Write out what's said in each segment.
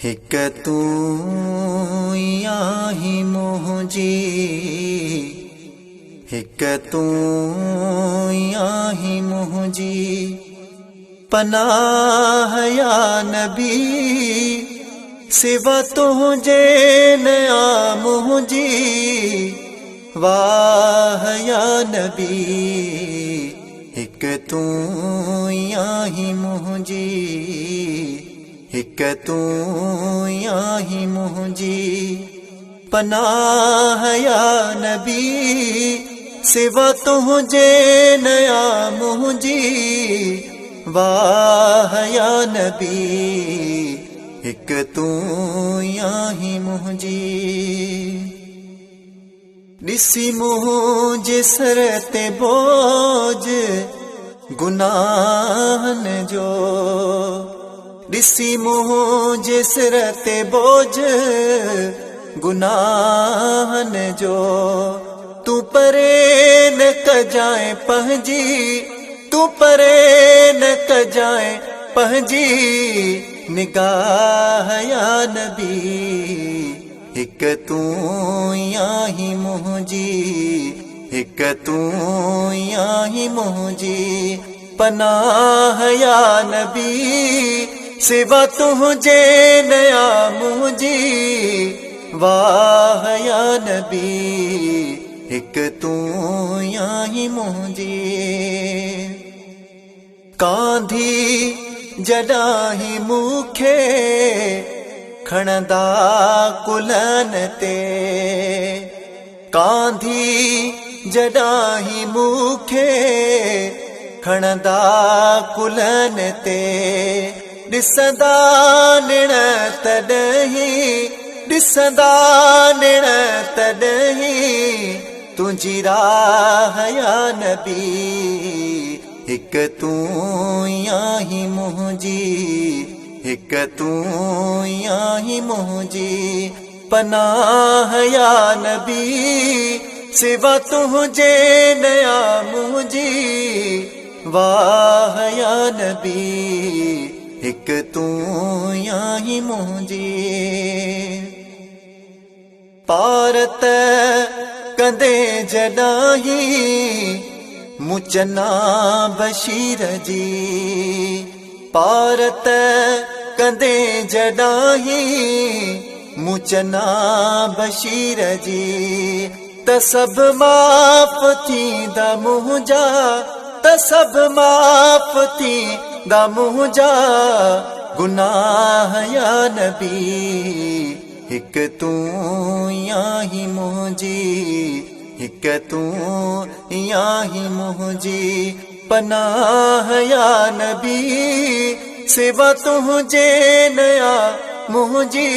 हिक तू याही मुझी, हिक तू याही मुझी पनाह या नबी, सिवा तुझे नया मुझी वाह या नबी। हिक तू याही मुझी, हिक तू याही मुझी पनाह या नबी, सिवा तुझे नया मुझी वाह या नबी। हिक तू याही मुझी ॾिसी मुझे सर ते बोझ गुनाहन जो, ॾिसी मुझे सिर ते बोझ गुनाहन जो, तू परे न कजाए पंहिंजी, तू परे न कजाए पंहिंजी निगाह या नबी। हिक तू याही मुझी, हिक तू याही मुझी पनाह या नबी, सिवा तुझे नया मुझी वाह या नबी। हिक तू याही मुझी कांधी जडाही मुखे खणदा कुलन ते, कांधी जडाही मुखे खणदा कुलन ते, ॾिसंदा निण तॾहिं, ॾिसंदा निण तॾहिं तुंहिंजी राह या नबी। हिक तू याही मुझी, हिक तू याही मुझी पनाह या नबी, सिवा तुझे नया मुझी वाह या नबी। हिक तू याही मुझी पारत कंदे जडाही मुचना बशीर जी, पारत कंदे जडाही मुचना बशीर जी, त सब माफ़ थींदा मुंहिंजा, त सब माफ़ थींदा मुंहिंजा गुनाह या नबी। हिक तू याही मुझी, हिक तू याही मुझी पनाह या नबी, सिवा तुझे नया मुझी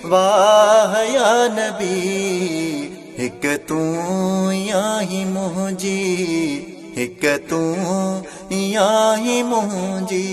वाह या नबी। हिक तू याही मुझी, हिक तू याही मुझी।